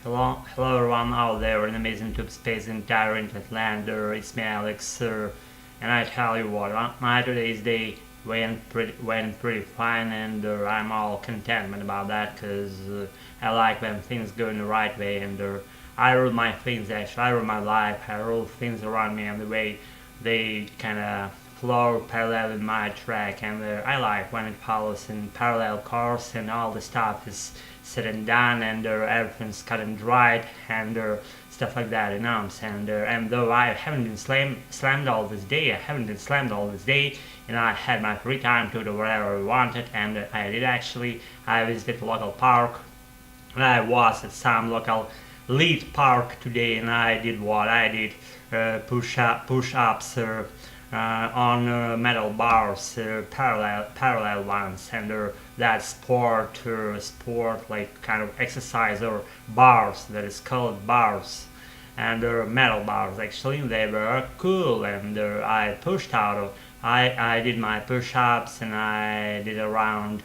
Hello everyone out there in amazing tube space entire internet land. It's me Alex, and I tell you what, my today's day went pretty fine, and I'm all contentment about that because I like when things go in the right way, and I rule my things actually, I rule my life, I rule things around me and the way they kind of flow parallel in my track, and I like when it follows in parallel course and all the stuff is said and done, and everything's cut and dried, and stuff like that, you know what I'm saying? And though I haven't been slammed all this day, and I had my free time to do whatever I wanted, and I did actually. I visited the local park, and I was at some local lead park today, and I did what I did, push-ups on metal bars, parallel ones, and that sport like kind of exercise or bars that is called bars, and metal bars actually they were cool, and I pushed out of I did my push-ups, and I did around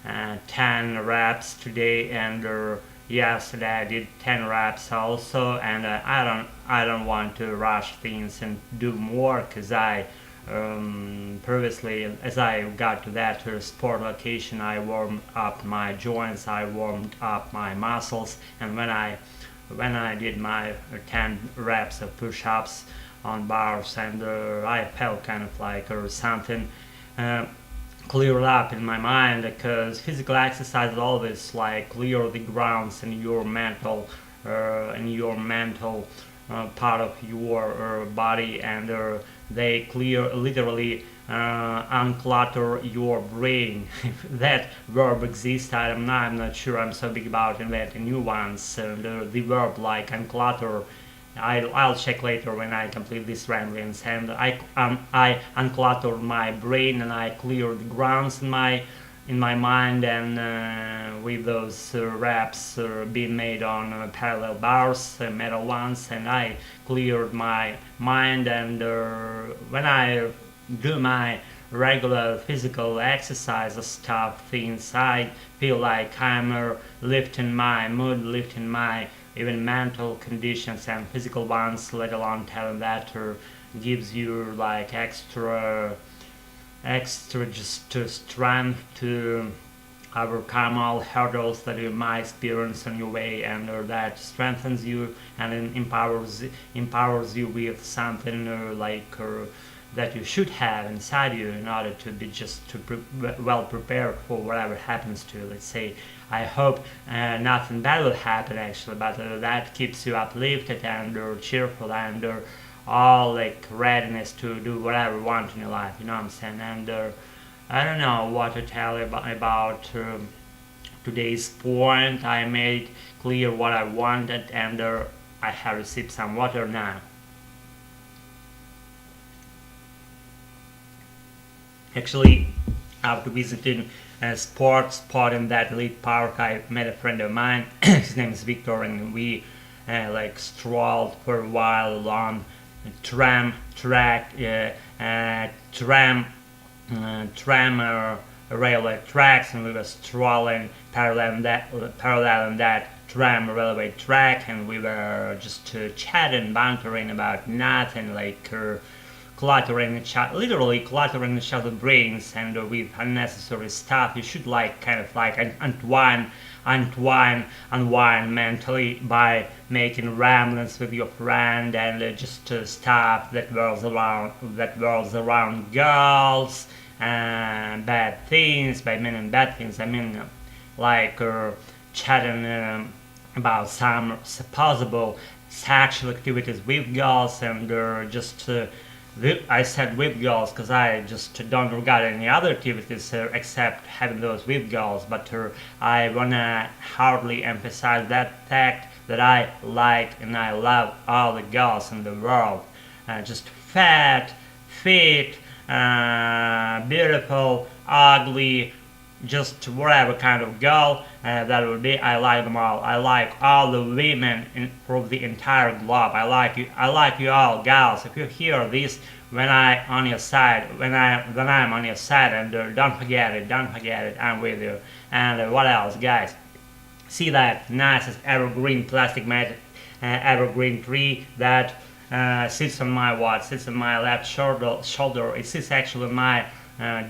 10 reps today, and yesterday I did 10 reps also, and I don't want to rush things and do more because I previously, as I got to that sport location, I warmed up my joints, I warmed up my muscles, and when I did my 10 reps of push-ups on bars, and I felt kind of like something cleared up in my mind, because physical exercise always like clear the grounds in your mental part of your body, and they clear literally unclutter your brain. If that verb exists, I'm not sure. I'm so big about inventing new ones. The verb like unclutter, I'll check later when I complete this ramblings, and I unclutter my brain, and I clear the grounds in my mind, and with those reps being made on parallel bars, metal ones, and I cleared my mind, and when I do my regular physical exercise stuff things, I feel like I'm lifting my mood, lifting my even mental conditions and physical ones, let alone telling that gives you like extra just to strength to overcome all hurdles that you might experience on your way, and that strengthens you and empowers you with something that you should have inside you in order to be just well prepared for whatever happens to you. Let's say, I hope nothing bad will happen actually, but that keeps you uplifted and cheerful, and all like readiness to do whatever you want in your life, you know what I'm saying? And I don't know what to tell you about today's point. I made clear what I wanted, and I have received some water now. Actually, after visiting a sports spot in that elite park, I met a friend of mine. His name is Victor, and we like strolled for a while along tram railway tracks, and we were strolling parallel that tram railway track, and we were just chatting, bantering about nothing, like literally cluttering each other's brains, and with unnecessary stuff. You should like kind of like unwind mentally by making ramblings with your friend, and just stuff that whirls around girls and bad things. By meaning bad things, I mean like chatting about some supposable sexual activities with girls, and I said with girls because I just don't regard any other activities except having those with girls, but I wanna hardly emphasize that fact that I like and I love all the girls in the world, just fat, fit, beautiful, ugly, just whatever kind of girl that would be. I like them all. I like all the women from the entire globe. I like you all, gals. If you hear this when I'm on your side, and don't forget it. I'm with you. And what else, guys? see that nicest evergreen plastic mat, evergreen tree that sits on my left shoulder. It sits actually on my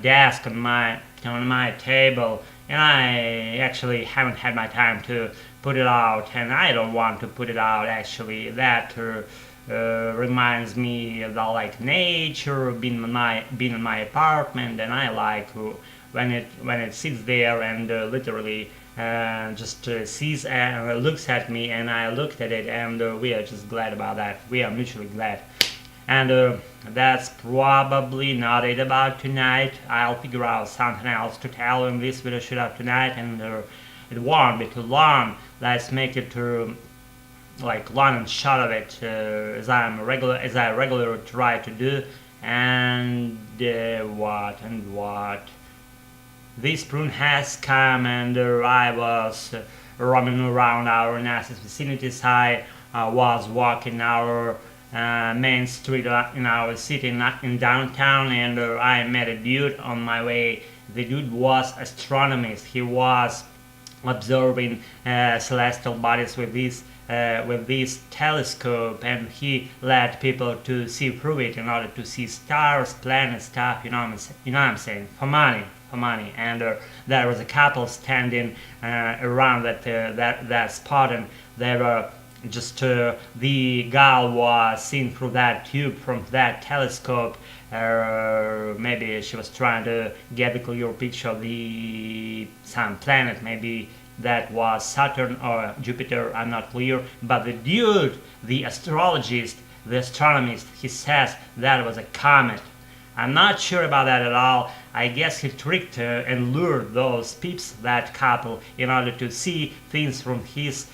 desk, on my table, and I actually haven't had my time to put it out, and I don't want to put it out actually. That reminds me of like nature, being in my apartment, and I like when it sits there and literally just sees and looks at me, and I looked at it, and we are just glad about that. We are mutually glad. And that's probably not it about tonight. I'll figure out something else to tell in this video shootout tonight, and it won't be too long. Let's make it like long and short of it, as I regularly try to do. And what? This prune has come, and I was roaming around our nicest vicinities. I was walking our main street in our city, in downtown, and I met a dude on my way. The dude was astronomist. He was observing celestial bodies with this telescope, and he led people to see through it in order to see stars, planets, stuff. You know what I'm saying? For money. And there was a couple standing around that spot, and they were just the gal was seen through that tube from that telescope. Maybe she was trying to get a clear picture of some planet. Maybe that was Saturn or Jupiter. I'm not clear. But the dude, the astrologist, the astronomist, he says that was a comet. I'm not sure about that at all. I guess he tricked and lured those peeps, that couple, in order to see things through his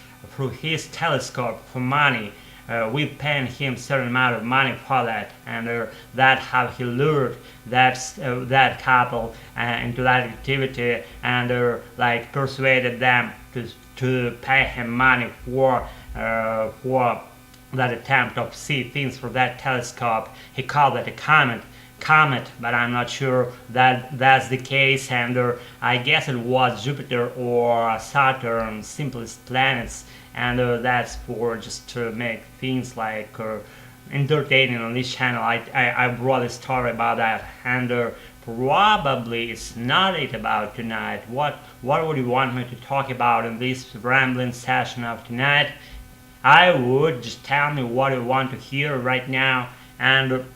telescope for money. We paying him certain amount of money for that, and that's how he lured that couple into that activity, and like persuaded them to pay him money for that attempt of see things through that telescope. He called it a comet, but I'm not sure that that's the case, and I guess it was Jupiter or Saturn, simplest planets, and that's for just to make things like entertaining on this channel. I brought a story about that, and probably it's not it about tonight. What would you want me to talk about in this rambling session of tonight? I would just tell me what you want to hear right now, and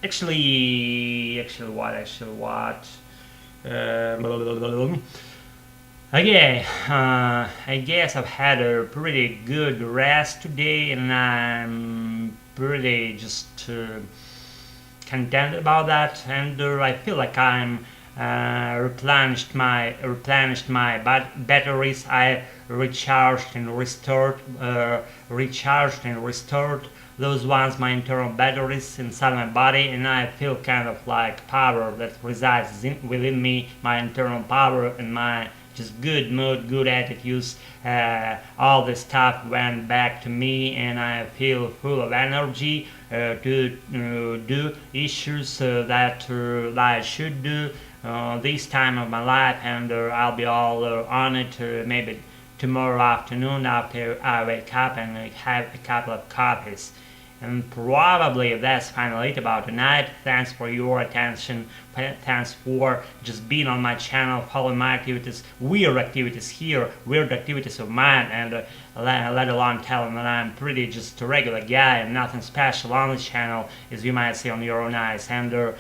Actually, what? Okay, I guess I've had a pretty good rest today, and I'm pretty just content about that, and I feel like I'm replenished my batteries. I recharged and restored those ones, my internal batteries inside my body, and I feel kind of like power that resides within me, my internal power, and my just good mood, good attitudes. All this stuff went back to me, and I feel full of energy to do issues that I should do this time of my life, and I'll be all on it maybe tomorrow afternoon after I wake up and have a couple of coffees. And probably that's finally it about tonight. Thanks for your attention. Thanks for just being on my channel, following my activities, weird activities here, weird activities of mine, and let alone telling that I'm pretty just a regular guy and nothing special on this channel, as you might see on your own eyes. And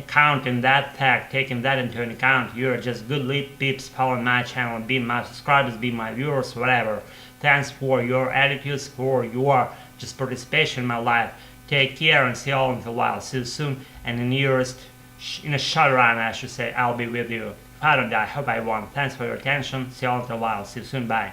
counting that fact, taking that into account, you're just good lead peeps following my channel, being my subscribers, being my viewers, whatever. Thanks for your attitudes, for your just participation in my life. Take care and see you all in a while. See you soon, and in a short run, I should say, I'll be with you. If I don't die, I hope I won't. Thanks for your attention. See you all in a while. See you soon. Bye.